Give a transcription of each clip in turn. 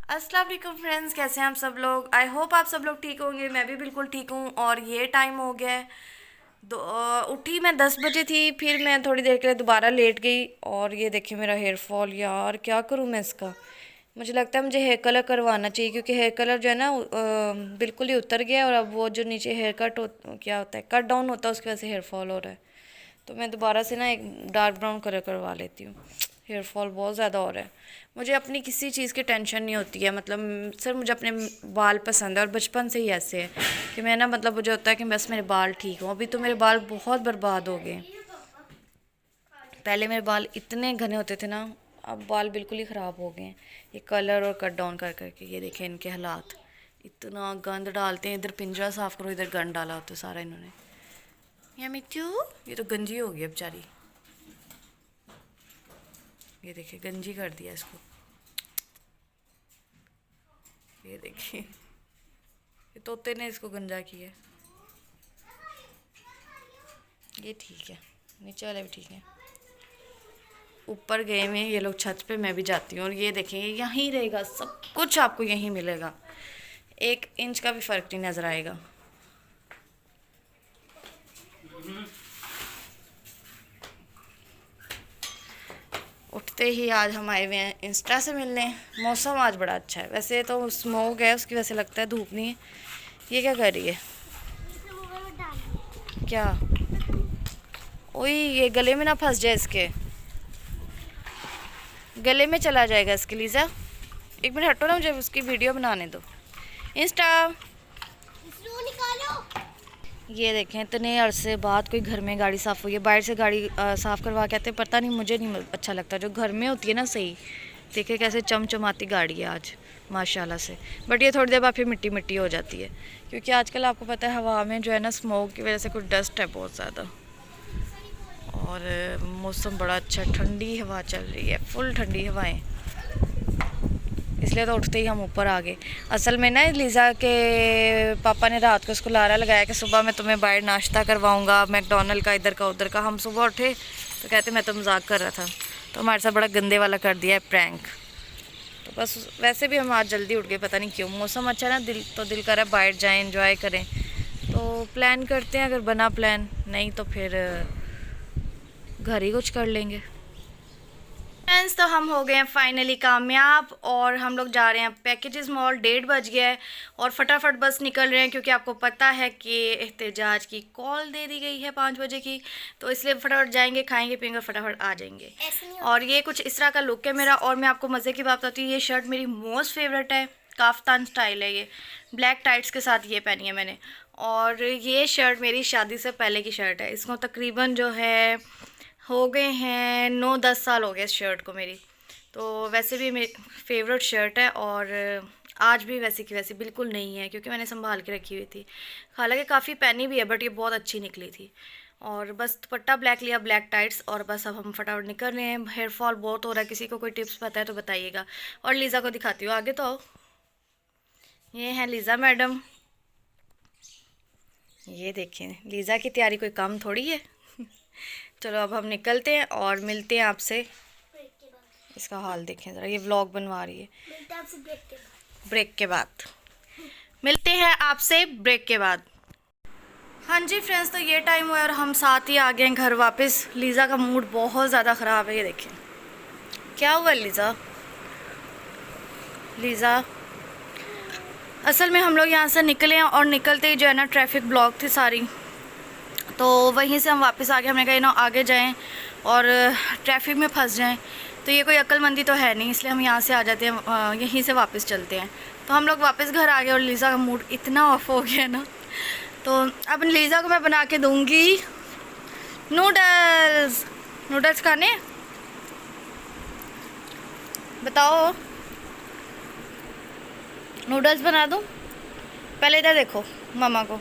अस्सलाम वालेकुम फ्रेंड्स, कैसे हैं आप सब लोग। आई होप आप सब लोग ठीक होंगे। मैं भी बिल्कुल ठीक हूँ। और ये टाइम हो गया है उठी मैं 10 बजे थी, फिर मैं थोड़ी देर के लिए दोबारा लेट गई। और ये देखिए मेरा हेयर फॉल, यार क्या करूँ मैं इसका। मुझे लगता है मुझे हेयर कलर करवाना चाहिए, क्योंकि हेयर कलर जो है ना बिल्कुल ही उतर गया है। और अब वो जो नीचे हेयर कट क्या होता है, कट डाउन होता है, उसकी वजह से हेयर फॉल हो रहा है। तो मैं दोबारा से ना एक डार्क ब्राउन कलर करवा लेती हूँ। हेयर फॉल बहुत ज़्यादा हो रहा है। मुझे अपनी किसी चीज़ की टेंशन नहीं होती है, मतलब सर मुझे अपने बाल पसंद है और बचपन से ही ऐसे है कि मैं ना, मतलब मुझे होता है कि बस मेरे बाल ठीक हों। अभी तो मेरे बाल बहुत बर्बाद हो गए। पहले मेरे बाल इतने घने होते थे ना, अब बाल बिल्कुल ही ख़राब हो गए हैं। ये कलर और कट डाउन कर करके ये देखें इनके हालात। इतना गंद डालते हैं, इधर पिंजरा साफ़ करो, इधर गंद डाला होता है सारा इन्होंने। या मिट्टू, ये तो गंजी हो गई अब बेचारी। ये देखिए गंजी कर दिया इसको। ये देखिए ये तोते ने इसको गंजा किया। ये ठीक है, नीचे वाले भी ठीक है। ऊपर गए हुए ये लोग छत पे, मैं भी जाती हूँ। और ये देखें यहीं रहेगा, सब कुछ आपको यहीं मिलेगा, 1 इंच का भी फ़र्क नहीं नज़र आएगा। उठते ही आज हम आए हुए हैं इंस्टा से मिलने। मौसम आज बड़ा अच्छा है, वैसे तो स्मोक है उसकी वजह से लगता है धूप नहीं है। ये क्या कर रही है, क्या? ओए ये गले में ना फंस जाए, इसके गले में चला जाएगा इसके। लीजा 1 मिनट हटो ना, मुझे उसकी वीडियो बनाने दो। इंस्टा ये देखें, इतने अरसे बाद कोई घर में गाड़ी साफ़ हुई है। बाहर से गाड़ी साफ़ करवा के आते, पता नहीं मुझे नहीं अच्छा लगता। जो घर में होती है ना सही, देखे कैसे चमचमाती गाड़ी है आज माशाल्लाह से। बट ये थोड़ी देर बाद फिर मिट्टी मिट्टी हो जाती है, क्योंकि आजकल आपको पता है हवा में जो है ना स्मोक की वजह से कुछ डस्ट है बहुत ज़्यादा। और मौसम बड़ा अच्छा, ठंडी हवा चल रही है, फुल ठंडी हवाएं। इसलिए तो उठते ही हम ऊपर आ गए। असल में ना लीज़ा के पापा ने रात को उसको लारा लगाया कि सुबह मैं तुम्हें बाहर नाश्ता करवाऊंगा, मैकडोनल्ड का, इधर का उधर का। हम सुबह उठे तो कहते मैं तो मजाक कर रहा था, तो हमारे साथ बड़ा गंदे वाला कर दिया है प्रैंक। तो बस वैसे भी हम आज जल्दी उठ गए, पता नहीं क्यों। मौसम अच्छा ना, दिल कर रहा है बाहर जाएँ, इंजॉय करें। तो प्लान करते हैं, अगर बना प्लान, नहीं तो फिर घर ही कुछ कर लेंगे। फ्रेंड्स तो हम हो गए हैं फाइनली कामयाब, और हम लोग जा रहे हैं पैकेजेस मॉल। 1:30 बज गया है और फटाफट बस निकल रहे हैं, क्योंकि आपको पता है कि एहतजाज की कॉल दे दी गई है 5 बजे की। तो इसलिए फटाफट जाएंगे, खाएंगे पियेंगे, फटाफट आ जाएंगे। और ये कुछ इस तरह का लुक है मेरा। और मैं आपको मज़े की बात बताती हूँ, ये शर्ट मेरी मोस्ट फेवरेट है, काफ्तान स्टाइल है। ये ब्लैक टाइट्स के साथ ये पहनी है मैंने। और ये शर्ट मेरी शादी से पहले की शर्ट है। इसको तकरीबन जो है हो गए हैं 9-10 साल हो गए इस शर्ट को मेरी। तो वैसे भी मेरी फेवरेट शर्ट है, और आज भी वैसे की वैसी बिल्कुल नहीं है, क्योंकि मैंने संभाल के रखी हुई थी। हालांकि काफ़ी पहनी भी है, बट ये बहुत अच्छी निकली थी। और बस दुपट्टा ब्लैक लिया, ब्लैक टाइट्स। और बस अब हम फटाफट निकल रहे हैं। हेयर फॉल बहुत हो रहा है, किसी को कोई टिप्स पता है तो बताइएगा। और लीज़ा को दिखाती हूँ, आगे तो आओ। ये है लीज़ा मैडम। ये देखें, लीज़ा की तैयारी कोई कम थोड़ी है। चलो अब हम निकलते हैं और मिलते हैं आपसे। इसका हाल देखें ज़रा, ये व्लॉग बनवा रही है। ब्रेक के बाद मिलते हैं आपसे, ब्रेक के बाद। हाँ जी फ्रेंड्स, तो ये टाइम हुआ और हम साथ ही आ गए हैं घर वापस। लीज़ा का मूड बहुत ज़्यादा ख़राब है, ये देखें। क्या हुआ लीज़ा? लीज़ा असल में हम लोग यहाँ से निकले हैं, और निकलते ही जो है ना ट्रैफिक ब्लॉक थी सारी। तो वहीं से हम वापस आ गए। हमने कहा ना आगे जाएं और ट्रैफिक में फंस जाएं, तो ये कोई अक्लमंदी तो है नहीं। इसलिए हम यहाँ से आ जाते हैं, यहीं से वापस चलते हैं। तो हम लोग वापस घर आ गए, और लीज़ा का मूड इतना ऑफ हो गया ना। तो अब लीज़ा को मैं बना के दूँगी नूडल्स। नूडल्स खाने, बताओ नूडल्स बना दूँ? पहले इधर देखो, मामा को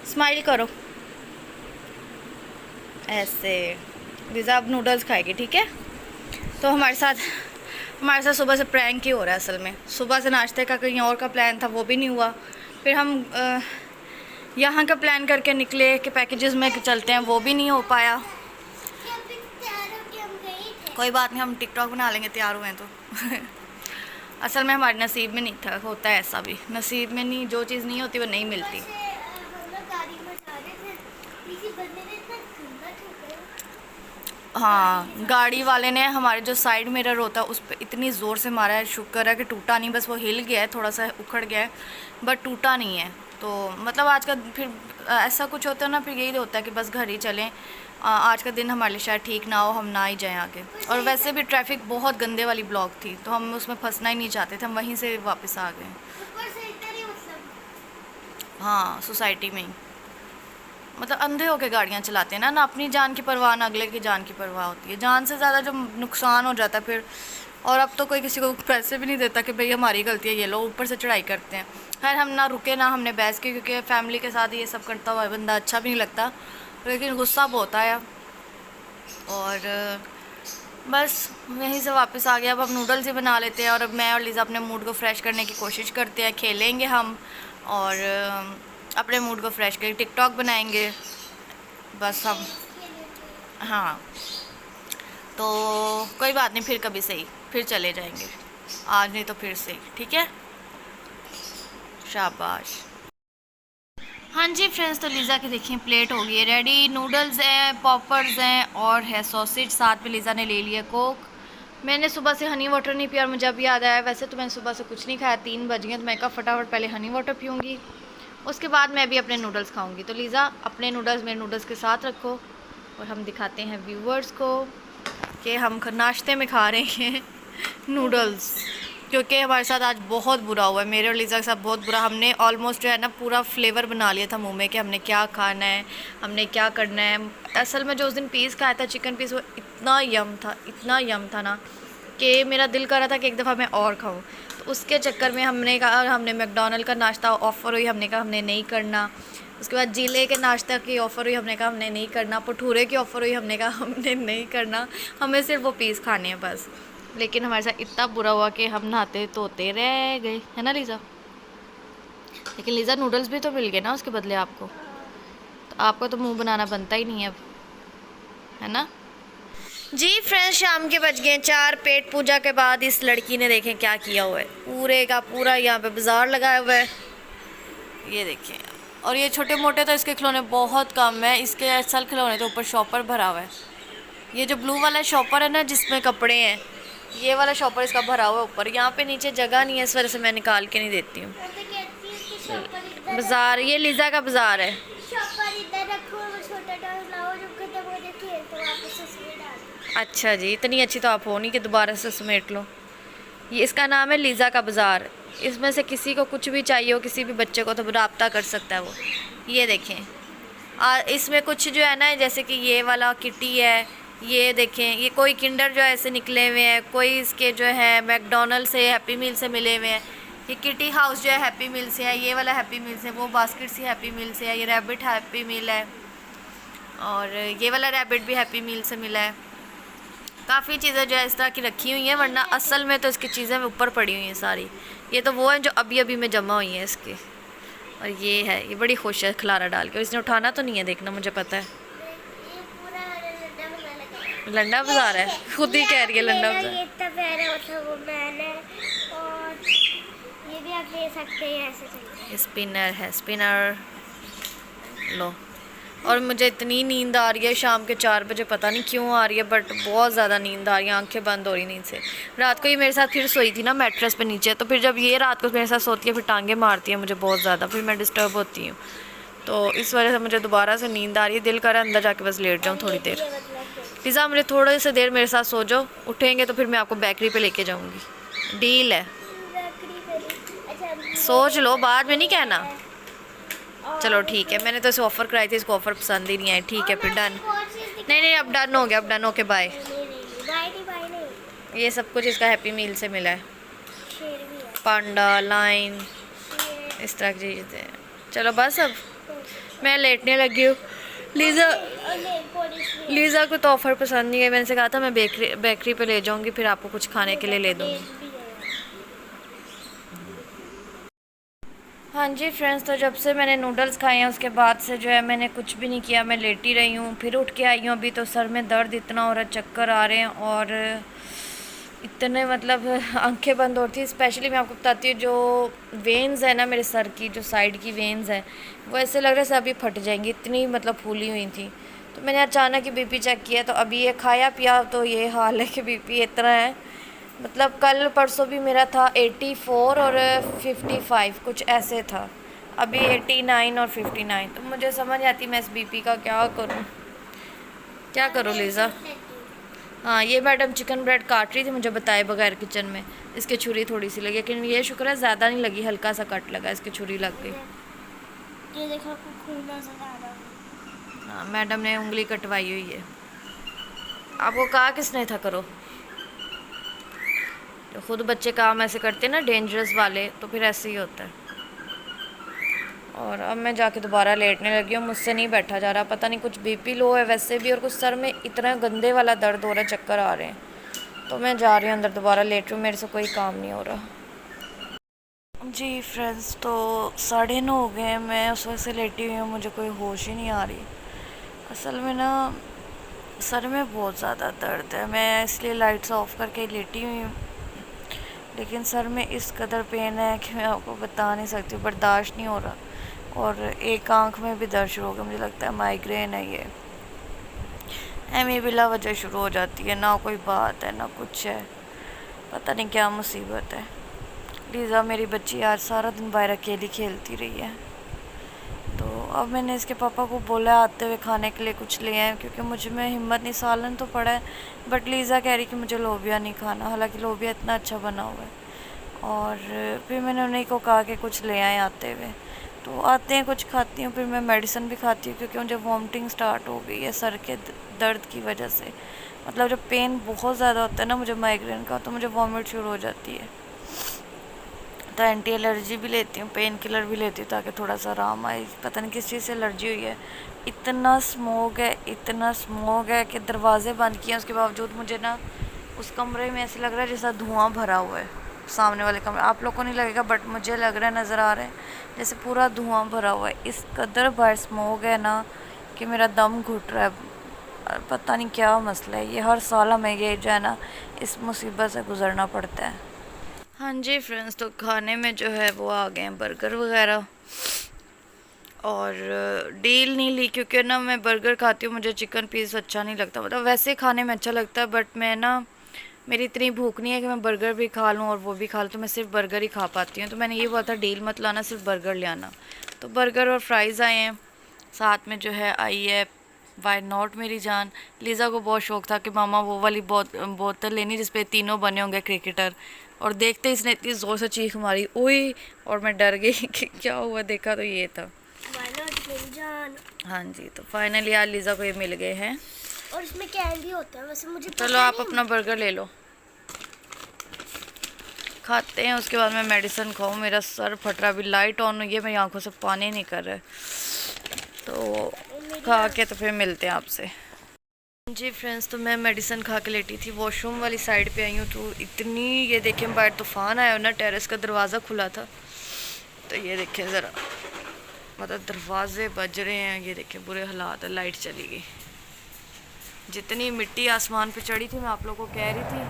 स्माइल करो ऐसे। लीज़ा अब नूडल्स खाएगी, ठीक है। तो हमारे साथ सुबह से प्रैंक ही हो रहा है। असल में सुबह से नाश्ते का कहीं और का प्लान था, वो भी नहीं हुआ। फिर हम यहाँ का प्लान करके निकले कि पैकेजेस में चलते हैं, वो भी नहीं हो पाया। कोई बात नहीं, हम टिकटॉक बना लेंगे, तैयार हुए हैं तो। असल में हमारे नसीब में नहीं था, होता है ऐसा भी, नसीब में नहीं, जो चीज़ नहीं होती वो नहीं मिलती। हाँ, गाड़ी वाले ने हमारे जो साइड मिरर होता है उस पर इतनी ज़ोर से मारा है, शुक्र है कि टूटा नहीं, बस वो हिल गया है, थोड़ा सा उखड़ गया है, बट टूटा नहीं है। तो मतलब आज का फिर ऐसा कुछ होता है ना, फिर यही होता है कि बस घर ही चलें। आज का दिन हमारे लिए शायद ठीक ना हो, हम ना ही जाएं आगे। और वैसे भी ट्रैफिक बहुत गंदे वाली ब्लॉक थी, तो हम उसमें फंसना ही नहीं चाहते थे, हम वहीं से वापस आ गए। हाँ, सोसाइटी में ही, मतलब अंधे होके गाड़ियाँ चलाते हैं ना, ना अपनी जान की परवाह ना अगले की जान की परवाह होती है, जान से ज़्यादा जो नुकसान हो जाता है फिर। और अब तो कोई किसी को पैसे भी नहीं देता कि भाई हमारी गलती है, ये लोग ऊपर से चढ़ाई करते हैं। खैर हम ना रुके ना हमने बहस की, क्योंकि फैमिली के साथ ये सब करता हुआ बंदा अच्छा भी नहीं लगता, लेकिन गुस्सा बहुत आया। और बस यहीं से वापस आ गया। अब नूडल्स ही बना लेते हैं, और अब मैं और लीज़ा अपने मूड को फ्रेश करने की कोशिश करते हैं, खेलेंगे हम और अपने मूड को फ्रेश करके टिकटॉक बनाएंगे बस हम। हाँ, तो कोई बात नहीं, फिर कभी सही, फिर चले जाएंगे, आज नहीं तो फिर सही, ठीक है, शाबाश। हाँ जी फ्रेंड्स, तो लीज़ा की देखिए प्लेट हो गई है रेडी, नूडल्स हैं, पॉपर्स हैं और है सॉसेज, साथ में लीज़ा ने ले लिया कोक। मैंने सुबह से हनी वाटर नहीं पिया और मुझे अभी याद आया, वैसे तो मैंने सुबह से कुछ नहीं खाया, 3 बज गए, तो मैं कहा फटाफट पहले हनी वाटर पीऊँगी, उसके बाद मैं भी अपने नूडल्स खाऊंगी। तो लीज़ा अपने नूडल्स मेरे नूडल्स के साथ रखो, और हम दिखाते हैं व्यूवर्स को कि हम नाश्ते में खा रहे हैं नूडल्स, क्योंकि हमारे साथ आज बहुत बुरा हुआ है, मेरे और लीज़ा के साथ बहुत बुरा। हमने ऑलमोस्ट जो है ना पूरा फ्लेवर बना लिया था मुंह में कि हमने क्या खाना है, हमने क्या करना है। असल में जो उस दिन पीस खाया था, चिकन पीस, वो इतना यम था, इतना यम था ना कि मेरा दिल कर रहा था कि एक दफ़ा मैं और खाऊं। तो उसके चक्कर में हमने कहा, हमने मैकडॉनल्ड का नाश्ता ऑफ़र हुई, हमने कहा हमने नहीं करना। उसके बाद जिले के नाश्ता की ऑफ़र हुई, हमने कहा हमने नहीं करना। भटूरे की ऑफ़र हुई, हमने कहा हमने नहीं करना, हमें सिर्फ वो पीस खाने हैं बस। लेकिन हमारे साथ इतना बुरा हुआ कि हम नहाते धोते रह गए, है ना लीज़ा। लेकिन लीज़ा नूडल्स भी तो मिल गए ना उसके बदले आपको, तो आपको तो मुंह बनाना बनता ही नहीं है अब, है ना जी। फ्रेंड्स, शाम के बज गए 4, पेट पूजा के बाद इस लड़की ने देखें क्या किया हुआ है, पूरे का पूरा यहाँ पे बाज़ार लगाया हुआ है, ये देखें। और ये छोटे मोटे तो इसके खिलौने बहुत कम है, इसके असल खिलौने तो ऊपर शॉपर भरा हुआ है। ये जो ब्लू वाला शॉपर है ना जिसमें कपड़े हैं, ये वाला शॉपर इसका भरा हुआ है ऊपर, यहाँ पे नीचे जगह नहीं है, इस वजह से मैं निकाल के नहीं देती हूँ। बाज़ार, ये लीज़ा का बाज़ार है। अच्छा जी, इतनी अच्छी तो आप हो नहीं कि दोबारा से समेट लो। ये इसका नाम है लीज़ा का बाज़ार, इसमें से किसी को कुछ भी चाहिए हो, किसी भी बच्चे को, तो रब्ता कर सकता है वो। ये देखें, इसमें कुछ जो है ना, जैसे कि ये वाला किटी है, ये देखें, ये कोई किंडर जो ऐसे निकले हुए हैं, कोई इसके जो है मैकडॉनल्ड से, हैप्पी मील से मिले हुए हैं। ये किटी हाउस जो है हैप्पी मील से है, ये वाला हैप्पी मील से, वो बास्केट से हैप्पी मील से है, ये रैबिट हैप्पी मील है, और ये वाला रैबिट भी हैप्पी मील से मिला है। काफ़ी चीज़ें जो है इस तरह की रखी हुई हैं, वरना असल में तो इसकी चीज़ें ऊपर पड़ी हुई हैं सारी। ये तो वो हैं जो अभी अभी में जमा हुई हैं इसकी। और ये है, ये बड़ी खुश है खलारा डाल के, और इसने उठाना तो नहीं है, देखना मुझे पता है। लंडा बाज़ार है, खुद ही कह रही है लंडा बाज़ार। ये इतना प्यारा होता वो मैंने, और ये भी आप ले सकते हैं, ऐसे चाहिए। स्पिनर है, स्पिनर लो। और मुझे इतनी नींद आ रही है शाम के 4 बजे, पता नहीं क्यों आ रही है, बट बहुत ज़्यादा नींद आ रही है, आंखें बंद हो रही नींद से। रात को ये मेरे साथ फिर सोई थी ना मैट्रेस पे नीचे, तो फिर जब ये रात को मेरे साथ सोती है फिर टांगे मारती है मुझे बहुत ज़्यादा, फिर मैं डिस्टर्ब होती हूँ, तो इस वजह से मुझे दोबारा से नींद आ रही है। दिल कर अंदर जाके बस लेट जाऊँ थोड़ी देर। पिज़्ज़ा, मुझे थोड़ी सी देर मेरे साथ सो जाओ, उठेंगे तो फिर मैं आपको बेकरी पे लेके जाऊँगी, डील है। सोच लो, बाद में नहीं कहना। चलो ठीक है, मैंने तो इसे ऑफ़र कराई थी, इसको ऑफ़र पसंद ही नहीं आई, ठीक है फिर डन। नहीं नहीं, अब डन हो गया, अब डन, ओके बाय। ये सब कुछ इसका हैप्पी मील से मिला है, पांडा, लाइन, इस तरह की चीज़ें। चलो बस अब मैं लेटने लगी हूँ। लीज़ा को तो ऑफ़र पसंद नहीं है, मैंने से कहा था मैं बेकरी पे ले जाऊँगी, फिर आपको कुछ खाने के लिए ले दूँगी। हाँ जी फ्रेंड्स, तो जब से मैंने नूडल्स खाए हैं उसके बाद से जो है मैंने कुछ भी नहीं किया, मैं लेटी रही हूँ। फिर उठ के आई हूँ, अभी तो सर में दर्द इतना हो रहा है, चक्कर आ रहे हैं, और इतने मतलब आंखें बंद होती है। स्पेशली मैं आपको बताती हूँ, जो वेन्स है ना मेरे सर की, जो साइड की वेन्स है, वो ऐसे लग रहा है अभी फट जाएंगी, इतनी मतलब फूली हुई थी। तो मैंने अचानक ही बीपी चेक किया, तो अभी ये खाया पिया तो ये हाल है कि बीपी इतना है। मतलब कल परसों भी मेरा था 84 और 55 कुछ ऐसे था, अभी 89 और 59। तो मुझे समझ नहीं आती मैं इस बीपी का क्या करूँ, क्या करूँ लीज़ा। हाँ, ये मैडम चिकन ब्रेड काट रही थी मुझे बताए बगैर किचन में। इसके छुरी थोड़ी सी लगी, लेकिन ये शुक्र है ज़्यादा नहीं लगी, हल्का सा कट लगा, इसकी छुरी लग गई। ये देखो आपको खून नजर आ रहा है। हाँ, मैडम ने उंगली कटवाई हुई है। आपको कहा किसने था करो, तो खुद बच्चे काम ऐसे करते हैं ना डेंजरस वाले, तो फिर ऐसे ही होता है। और अब मैं जाके दोबारा लेटने लगी हूँ, मुझसे नहीं बैठा जा रहा, पता नहीं कुछ बीपी लो है वैसे भी, और कुछ सर में इतना गंदे वाला दर्द हो रहा है, चक्कर आ रहे हैं। तो मैं जा रही हूँ अंदर, दोबारा लेट रही हूँ, मेरे से कोई काम नहीं हो रहा। जी फ्रेंड्स, तो 9:30 हो गए हैं, मैं उस वक्त से लेटी हुई हूँ, मुझे कोई होश ही नहीं आ रही। असल में ना सर में बहुत ज़्यादा दर्द है, मैं इसलिए लाइट्स ऑफ करके लेटी हुई हूँ। लेकिन सर में इस कदर पेन है कि मैं आपको बता नहीं सकती, बर्दाश्त नहीं हो रहा। और एक आंख में भी दर्द शुरू हो गया, मुझे लगता है माइग्रेन है ये। एम बिला वजह शुरू हो जाती है, ना कोई बात है ना कुछ है, पता नहीं क्या मुसीबत है। लीज़ा मेरी बच्ची आज सारा दिन बाहर अकेली खेलती रही है। तो अब मैंने इसके पापा को बोला आते हुए खाने के लिए कुछ ले आए, क्योंकि मुझ में हिम्मत नहीं, सालन तो पड़ा है, बट लीज़ा कह रही कि मुझे लोबिया नहीं खाना, हालांकि लोबिया इतना अच्छा बना हुआ है। और फिर मैंने उन्हीं को कहा कि कुछ ले आए आते हुए, तो आते हैं कुछ खाती हूँ, फिर मैं मेडिसिन भी खाती हूँ, क्योंकि मुझे वॉमिटिंग स्टार्ट हो गई है सर के दर्द की वजह से। मतलब जब पेन बहुत ज़्यादा होता है ना मुझे माइग्रेन का, तो मुझे वॉमिट शुरू हो जाती है। तो एंटी एलर्जी भी लेती हूँ, पेन किलर भी लेती हूँ, ताकि थोड़ा सा आराम आए। पता नहीं किस चीज़ से एलर्जी हुई है। इतना स्मोक है, इतना स्मोक है कि दरवाजे बंद किए उसके बावजूद मुझे ना उस कमरे में ऐसे लग रहा है जैसा धुआं भरा हुआ है। सामने वाले कमरे, आप लोग को नहीं लगेगा बट मुझे लग रहा है, नज़र आ रहा है जैसे पूरा धुआं भरा हुआ है। इस कदर बाहर स्मोक है ना कि मेरा दम घुट रहा है। पता नहीं क्या मसला है, ये हर साल हमें ये जो है ना इस मुसीबत से गुजरना पड़ता है। हाँ जी फ्रेंड्स, तो खाने में जो है वो आ गए हैं बर्गर वगैरह, और डील नहीं ली क्योंकि ना मैं बर्गर खाती हूँ, मुझे चिकन पीस अच्छा नहीं लगता। मतलब वैसे खाने में अच्छा लगता है, बट मैं ना, मेरी इतनी भूख नहीं है कि मैं बर्गर भी खा लूँ और वो भी खा लूँ, तो मैं सिर्फ बर्गर ही खा पाती हूँ। तो मैंने ये बोला था डील मत लाना, सिर्फ बर्गर ले आना। तो बर्गर और फ्राइज़ आए हैं, साथ में जो है आई है वाई नॉट मेरी जान। लीज़ा को बहुत शौक था कि मामा वो वाली बोतल लेनी जिसपे तीनों बने होंगे क्रिकेटर, और देखते ही इसने इतनी ज़ोर से चीख मारी ओए, और मैं डर गई कि क्या हुआ, देखा तो ये था। हाँ जी, तो फाइनली आज लीज़ा को ये मिल गए हैं, और इसमें कैंडी होता है, वैसे मुझे चलो आप अपना बर्गर ले लो, खाते हैं, उसके बाद मैं मेडिसिन खाऊँ। मेरा सर फट रहा, अभी लाइट ऑन हुई है, मेरी आंखों से पानी नहीं कर रहा है, तो खा के तो फिर मिलते हैं आपसे। जी फ्रेंड्स, तो मैं मेडिसिन खा के लेटी थी, वॉशरूम वाली साइड पे आई हूँ, तो इतनी, ये देखें बाहर तूफ़ान आया ना, टेरेस का दरवाज़ा खुला था, तो ये देखें ज़रा, मतलब दरवाजे बज रहे हैं, ये देखें बुरे हालात है। लाइट चली गई, जितनी मिट्टी आसमान पे चढ़ी थी, मैं आप लोगों को कह रही थी,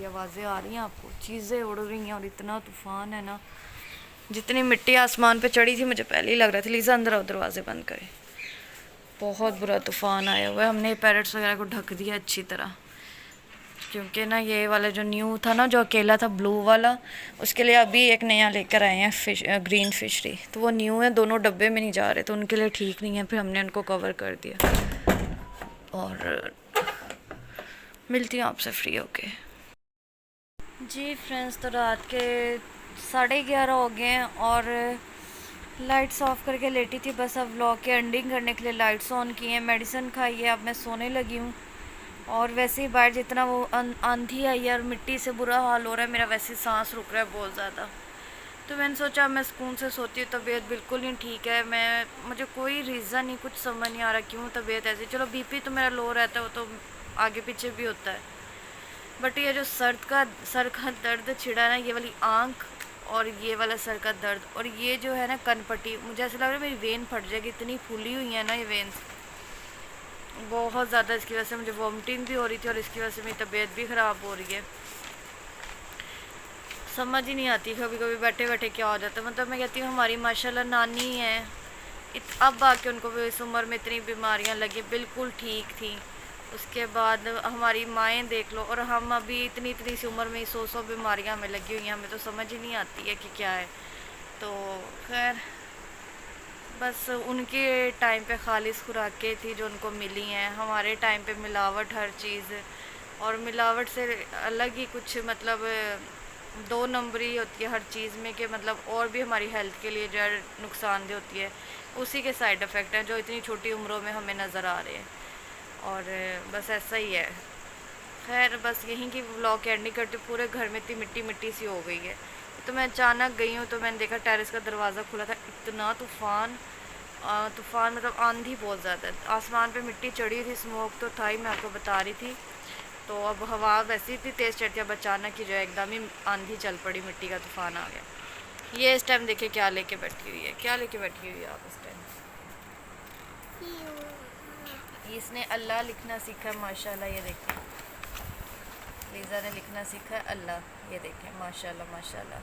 ये आवाज़ें आ रही हैं आपको, चीज़ें उड़ रही हैं, और इतना तूफ़ान है ना, जितनी मिट्टी आसमान पे चढ़ी थी मुझे पहले ही लग रहा था। लीज़ा अंदर आओ, दरवाजे बंद करे, बहुत बुरा तूफ़ान आया हुआ है। हमने पैरेट्स वगैरह को ढक दिया अच्छी तरह, क्योंकि ना ये वाला जो न्यू था ना, जो अकेला था ब्लू वाला, उसके लिए अभी एक नया लेकर आए हैं फिश, ग्रीन फिशरी, तो वो न्यू है, दोनों डब्बे में नहीं जा रहे, तो उनके लिए ठीक नहीं है, फिर हमने उनको कवर कर दिया। और मिलती हूँ आपसे फ्री होके। जी फ्रेंड्स, तो रात के 11:30 हो गए हैं और लाइट्स ऑफ करके लेटी थी, बस अब व्लॉग के एंडिंग करने के लिए लाइट्स ऑन की हैं, मेडिसिन खाई है, अब मैं सोने लगी हूँ। और वैसे ही बाहर जितना वो आंधी आई है और मिट्टी से बुरा हाल हो रहा है मेरा, वैसे ही सांस रुक रहा है बहुत ज़्यादा, तो मैंने सोचा मैं सुकून से सोती हूँ। तबीयत बिल्कुल नहीं ठीक है, मुझे कोई रीज़न नहीं, कुछ समझ नहीं आ रहा क्यों तबीयत ऐसी। चलो बीपी तो मेरा लो रहता है, वो तो आगे पीछे भी होता है, बट ये जो सर का दर्द छिड़ा है ना, ये वाली आँख और ये वाला सर का दर्द, और ये जो है ना कनपट्टी, मुझे ऐसा लग रहा है मेरी वेन फट जाएगी, इतनी फूली हुई है ना ये वेन्स, बहुत ज़्यादा इसकी वजह से मुझे वॉमिटिंग भी हो रही थी और इसकी वजह से मेरी तबीयत भी ख़राब हो रही है। समझ ही नहीं आती कभी कभी बैठे बैठे क्या हो जाता है। मतलब मैं कहती हूँ हमारी माशाल्लाह नानी है, अब आके उनको भी इस उम्र में इतनी बीमारियाँ लगी, बिल्कुल ठीक थी। उसके बाद हमारी माएँ देख लो, और हम अभी इतनी इतनी सी उम्र में 100 बीमारियाँ हमें लगी हुई हैं, हमें तो समझ ही नहीं आती है कि क्या है। तो खैर बस उनके टाइम पे खालिश खुराकें थी जो उनको मिली हैं, हमारे टाइम पे मिलावट हर चीज़, और मिलावट से अलग ही कुछ मतलब दो नंबरी होती है हर चीज़ में, कि मतलब और भी हमारी हेल्थ के लिए जो है नुकसानदेह होती है, उसी के साइड इफ़ेक्ट हैं जो इतनी छोटी उम्रों में हमें नज़र आ रहे हैं। और बस ऐसा ही है। खैर बस यहीं की व्लॉग की एंडिंग करते, पूरे घर में इतनी मिट्टी मिट्टी सी हो गई है। तो मैं अचानक गई हूँ तो मैंने देखा टेरेस का दरवाज़ा खुला था, इतना तूफ़ान मतलब आंधी बहुत ज़्यादा, आसमान पे मिट्टी चढ़ी थी, स्मोक तो था ही, मैं आपको बता रही थी। तो अब हवा वैसी इतनी तेज़ चढ़ती है, अब अचानक ही जो है एकदम ही आंधी चल पड़ी, मिट्टी का तूफ़ान आ गया। ये इस टाइम देखिए क्या लेके बैठी हुई है, क्या लेके बैठी हुई है आप इस टाइम। इसने अल्लाह लिखना सीखा है माशाल्लाह, ये देखें लीज़ा ने लिखना सीखा है अल्लाह, ये देखें माशाल्लाह माशाल्लाह,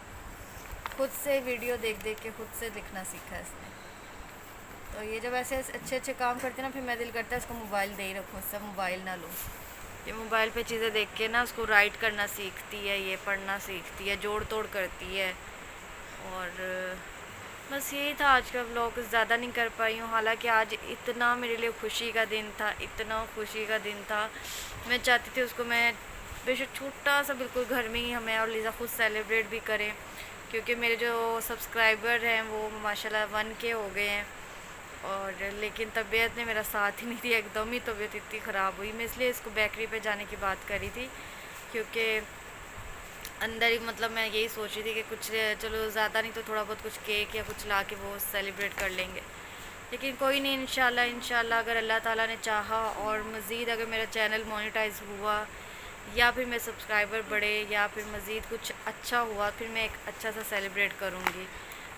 खुद से वीडियो देख देख के खुद से लिखना सीखा है इसने। तो ये जब ऐसे अच्छे अच्छे काम करते हैं ना, फिर मैं दिल करता है इसको मोबाइल दे ही रखूँ, इससे मोबाइल ना लूँ। ये मोबाइल पे चीज़ें देख के ना उसको राइट करना सीखती है, ये पढ़ना सीखती है, जोड़ तोड़ करती है। और बस यही था आज का व्लॉग, ज़्यादा नहीं कर पाई हूँ। हालांकि आज इतना मेरे लिए खुशी का दिन था, इतना खुशी का दिन था, मैं चाहती थी उसको मैं बेशक छोटा सा बिल्कुल घर में ही हमें और लीज़ा खुद सेलिब्रेट भी करें, क्योंकि मेरे जो सब्सक्राइबर हैं वो माशाल्लाह 1K हो गए हैं। और लेकिन तबीयत ने मेरा साथ ही नहीं दिया, एकदम ही तबीयत इतनी ख़राब हुई। मैं इसलिए इसको बेकरी पे जाने की बात करी थी, क्योंकि अंदर ही मतलब मैं यही सोच रही थी कि कुछ चलो ज़्यादा नहीं तो थोड़ा बहुत कुछ केक या कुछ ला के वो सेलिब्रेट कर लेंगे। लेकिन कोई नहीं, इंशाल्लाह अगर अल्लाह ताला ने चाहा और मज़ीद अगर मेरा चैनल मोनेटाइज हुआ, या फिर मेरे सब्सक्राइबर बढ़े, या फिर मज़ीद कुछ अच्छा हुआ, फिर मैं एक अच्छा सा सेलिब्रेट करूँगी,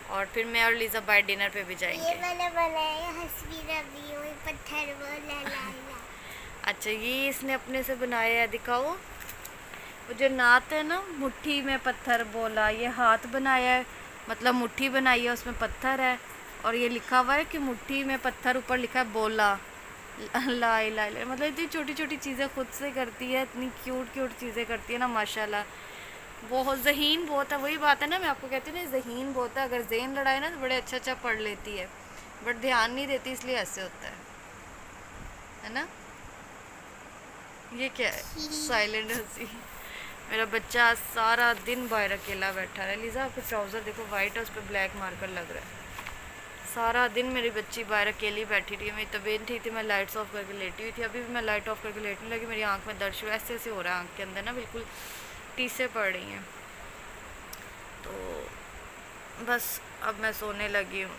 और फिर मैं और लीज़ा बाय डिनर पे भी जाएंगे। ये मैंने बनाया हंसबी रबी हुई पत्थर वो ला ला ला। अच्छा ये इसने अपने से बनाया है, दिखाओ। वो जो नात है ना, मुट्ठी में पत्थर बोला, ये हाथ बनाया है, मतलब मुट्ठी बनाई है उसमें पत्थर है, और ये लिखा हुआ है कि मुट्ठी में पत्थर, ऊपर लिखा है बोला ला इला इला। मतलब इतनी छोटी छोटी चीज़ें खुद से करती है, इतनी क्यूट क्यूट चीज़ें करती है ना माशाल्लाह। बहुत ज़हीन बहुत है, वही बात है ना, मैं आपको कहती हूँ ना ज़हीन बहुत है। अगर ज़हन लड़ाए ना तो बड़े अच्छा अच्छा पढ़ लेती है, बट ध्यान नहीं देती, इसलिए ऐसे होता है ना। ये क्या है, साइलेंट हंसी। मेरा बच्चा सारा दिन बाहर अकेला बैठा है। लीज़ा आपके ट्राउज़र देखो वाइट है, उस पर ब्लैक मार्कर लग रहा है। सारा दिन मेरी बच्ची बाहर अकेली बैठी रही है। मेरी तबीयत ठीक थी, मैं लाइट्स ऑफ करके लेटी हुई थी, अभी भी मैं लाइट ऑफ करके लेटने लगी, मेरी आंख में दर्द शुरू ऐसे ऐसे हो रहा है, आंख के अंदर ना बिल्कुल टीसें पड़ रही हैं। तो बस अब मैं सोने लगी हूँ,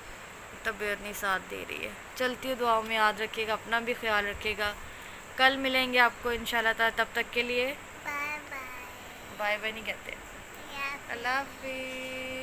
तबीयत नहीं साथ दे रही है। चलती हूँ, दुआओं में याद रखिएगा, अपना भी ख्याल रखिएगा। कल मिलेंगे आपको इंशाल्लाह ताला, तब तक के लिए बाय बाय। बाय बाय नहीं कहते, अल्लाह हाफिज़।